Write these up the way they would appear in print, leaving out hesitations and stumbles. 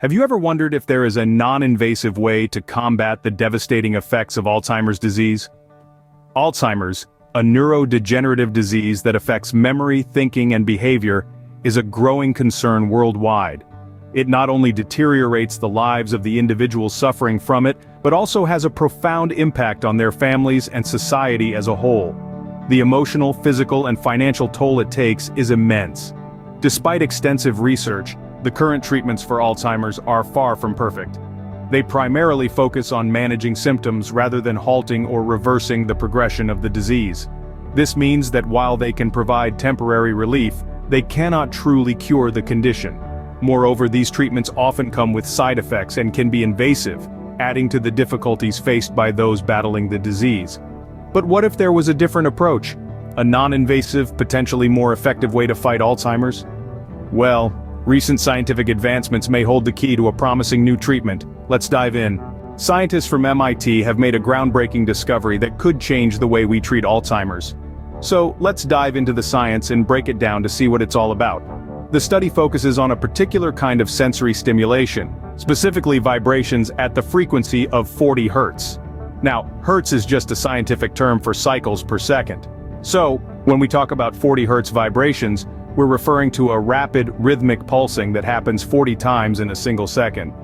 Have you ever wondered if there is a non-invasive way to combat the devastating effects of Alzheimer's disease? Alzheimer's, a neurodegenerative disease that affects memory, thinking, and behavior, is a growing concern worldwide. It not only deteriorates the lives of the individuals suffering from it, but also has a profound impact on their families and society as a whole. The emotional, physical, and financial toll it takes is immense. Despite extensive research, the current treatments for Alzheimer's are far from perfect. They primarily focus on managing symptoms rather than halting or reversing the progression of the disease. This means that while they can provide temporary relief, they cannot truly cure the condition. Moreover, these treatments often come with side effects and can be invasive, adding to the difficulties faced by those battling the disease. But what if there was a different approach? A non-invasive, potentially more effective way to fight Alzheimer's? Well, recent scientific advancements may hold the key to a promising new treatment. Let's dive in. Scientists from MIT have made a groundbreaking discovery that could change the way we treat Alzheimer's. So, let's dive into the science and break it down to see what it's all about. The study focuses on a particular kind of sensory stimulation, specifically vibrations at the frequency of 40 Hz. Now, Hertz is just a scientific term for cycles per second. So, when we talk about 40 Hz vibrations, we're referring to a rapid, rhythmic pulsing that happens 40 times in a single second.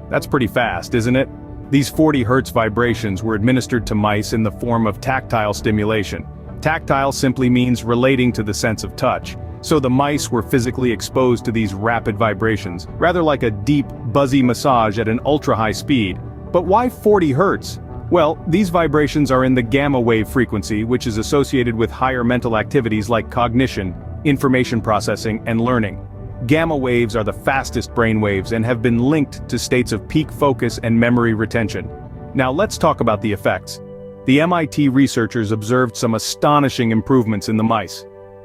That's pretty fast, isn't it? These 40 Hz vibrations were administered to mice in the form of tactile stimulation. Tactile simply means relating to the sense of touch. So the mice were physically exposed to these rapid vibrations, rather like a deep, buzzy massage at an ultra-high speed. But why 40 Hz? Well, these vibrations are in the gamma wave frequency, which is associated with higher mental activities like cognition, information processing, and learning. Gamma waves are the fastest brain waves and have been linked to states of peak focus and memory retention. Now let's talk about the effects. The MIT researchers observed some astonishing improvements in the mice.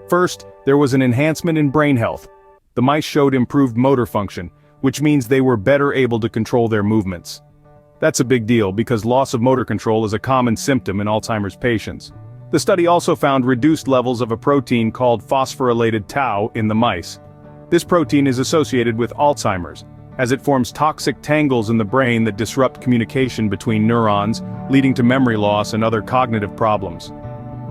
First, there was an enhancement in brain health. The mice showed improved motor function, which means they were better able to control their movements. That's a big deal because loss of motor control is a common symptom in Alzheimer's patients. The study also found reduced levels of a protein called phosphorylated tau in the mice. This protein is associated with Alzheimer's, as it forms toxic tangles in the brain that disrupt communication between neurons, leading to memory loss and other cognitive problems.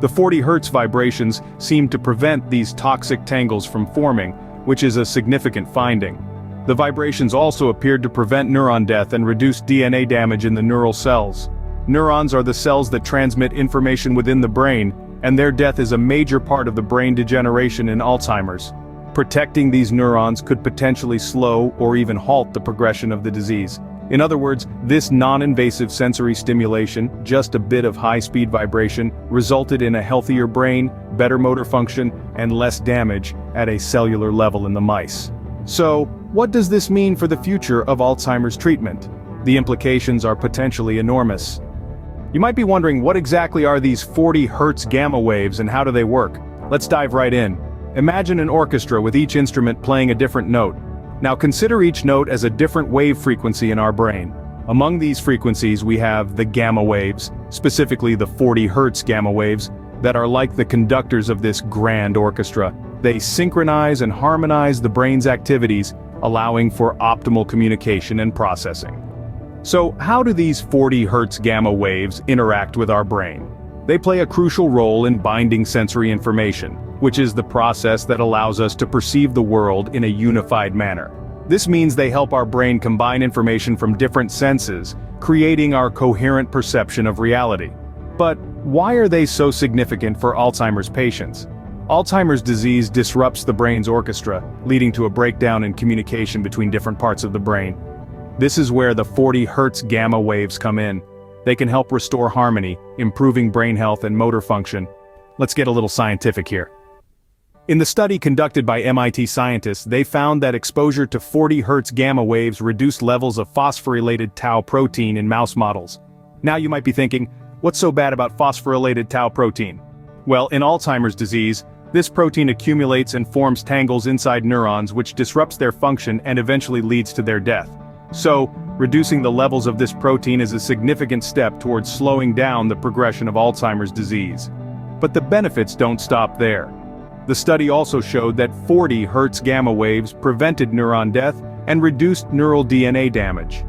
The 40 Hz vibrations seem to prevent these toxic tangles from forming, which is a significant finding. The vibrations also appeared to prevent neuron death and reduce DNA damage in the neural cells. Neurons are the cells that transmit information within the brain, and their death is a major part of the brain degeneration in Alzheimer's. Protecting these neurons could potentially slow or even halt the progression of the disease. In other words, this non-invasive sensory stimulation, just a bit of high-speed vibration, resulted in a healthier brain, better motor function, and less damage at a cellular level in the mice. So, what does this mean for the future of Alzheimer's treatment? The implications are potentially enormous. You might be wondering, what exactly are these 40 Hz gamma waves and how do they work? Let's dive right in. Imagine an orchestra with each instrument playing a different note. Now consider each note as a different wave frequency in our brain. Among these frequencies we have the gamma waves, specifically the 40 Hz gamma waves, that are like the conductors of this grand orchestra. They synchronize and harmonize the brain's activities, allowing for optimal communication and processing. So how do these 40 Hz gamma waves interact with our brain? They play a crucial role in binding sensory information, which is the process that allows us to perceive the world in a unified manner. This means they help our brain combine information from different senses, creating our coherent perception of reality. But why are they so significant for Alzheimer's patients? Alzheimer's disease disrupts the brain's orchestra, leading to a breakdown in communication between different parts of the brain. This is where the 40 Hz gamma waves come in. They can help restore harmony, improving brain health and motor function. Let's get a little scientific here. In the study conducted by MIT scientists, they found that exposure to 40 Hz gamma waves reduced levels of phosphorylated tau protein in mouse models. Now you might be thinking, what's so bad about phosphorylated tau protein? Well, in Alzheimer's disease, this protein accumulates and forms tangles inside neurons which disrupts their function and eventually leads to their death. So, reducing the levels of this protein is a significant step towards slowing down the progression of Alzheimer's disease. But the benefits don't stop there. The study also showed that 40 Hz gamma waves prevented neuron death and reduced neural DNA damage.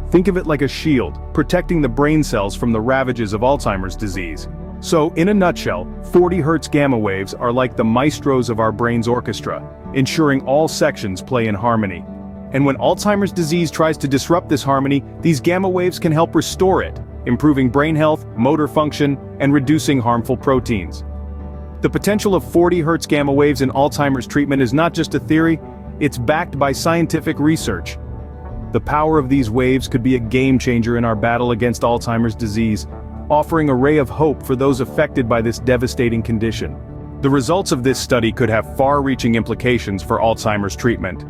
Think of it like a shield, protecting the brain cells from the ravages of Alzheimer's disease. So, in a nutshell, 40 Hz gamma waves are like the maestros of our brain's orchestra, ensuring all sections play in harmony. And when Alzheimer's disease tries to disrupt this harmony, these gamma waves can help restore it, improving brain health, motor function, and reducing harmful proteins. The potential of 40 Hz gamma waves in Alzheimer's treatment is not just a theory, it's backed by scientific research. The power of these waves could be a game changer in our battle against Alzheimer's disease, offering a ray of hope for those affected by this devastating condition. The results of this study could have far-reaching implications for Alzheimer's treatment.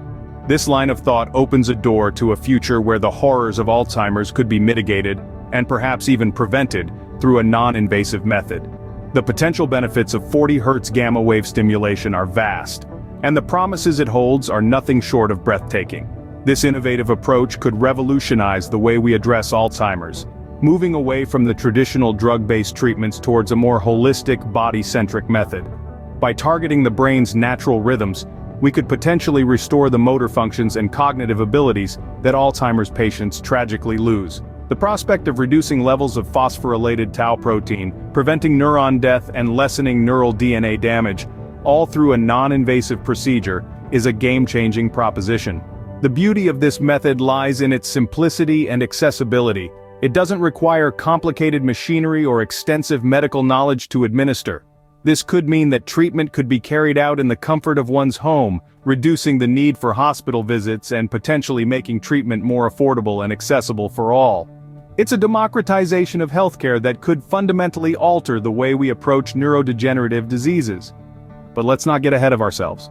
This line of thought opens a door to a future where the horrors of Alzheimer's could be mitigated, and perhaps even prevented, through a non-invasive method. The potential benefits of 40 Hz gamma wave stimulation are vast, and the promises it holds are nothing short of breathtaking. This innovative approach could revolutionize the way we address Alzheimer's, moving away from the traditional drug-based treatments towards a more holistic, body-centric method. By targeting the brain's natural rhythms, we could potentially restore the motor functions and cognitive abilities that Alzheimer's patients tragically lose. The prospect of reducing levels of phosphorylated tau protein, preventing neuron death and lessening neural DNA damage, all through a non-invasive procedure, is a game-changing proposition. The beauty of this method lies in its simplicity and accessibility. It doesn't require complicated machinery or extensive medical knowledge to administer. This could mean that treatment could be carried out in the comfort of one's home, reducing the need for hospital visits and potentially making treatment more affordable and accessible for all. It's a democratization of healthcare that could fundamentally alter the way we approach neurodegenerative diseases. But let's not get ahead of ourselves.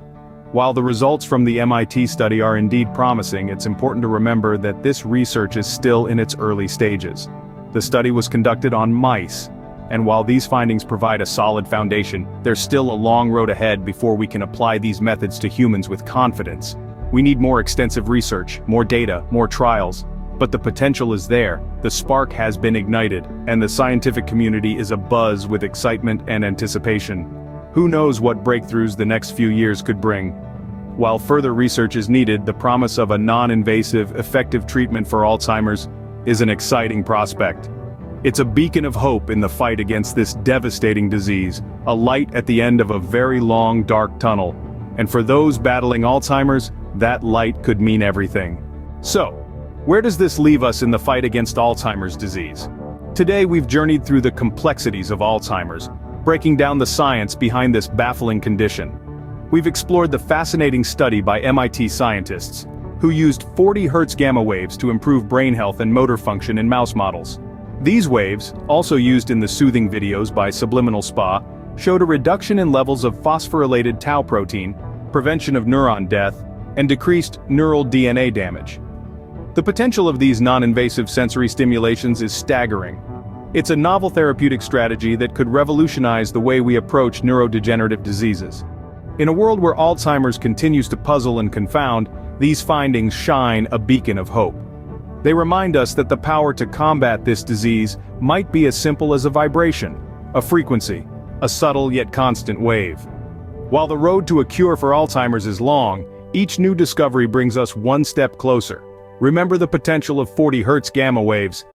While the results from the MIT study are indeed promising, it's important to remember that this research is still in its early stages. The study was conducted on mice, and while these findings provide a solid foundation, there's still a long road ahead before we can apply these methods to humans with confidence. We need more extensive research, more data, more trials. But the potential is there, the spark has been ignited, and the scientific community is abuzz with excitement and anticipation. Who knows what breakthroughs the next few years could bring? While further research is needed, the promise of a non-invasive, effective treatment for Alzheimer's is an exciting prospect. It's a beacon of hope in the fight against this devastating disease, a light at the end of a very long, dark tunnel. And for those battling Alzheimer's, that light could mean everything. So, where does this leave us in the fight against Alzheimer's disease? Today we've journeyed through the complexities of Alzheimer's, breaking down the science behind this baffling condition. We've explored the fascinating study by MIT scientists, who used 40 Hz gamma waves to improve brain health and motor function in mouse models. These waves, also used in the soothing videos by Subliminal Spa, showed a reduction in levels of phosphorylated tau protein, prevention of neuron death, and decreased neural DNA damage. The potential of these non-invasive sensory stimulations is staggering. It's a novel therapeutic strategy that could revolutionize the way we approach neurodegenerative diseases. In a world where Alzheimer's continues to puzzle and confound, these findings shine a beacon of hope. They remind us that the power to combat this disease might be as simple as a vibration, a frequency, a subtle yet constant wave. While the road to a cure for Alzheimer's is long, each new discovery brings us one step closer. Remember the potential of 40 Hz gamma waves,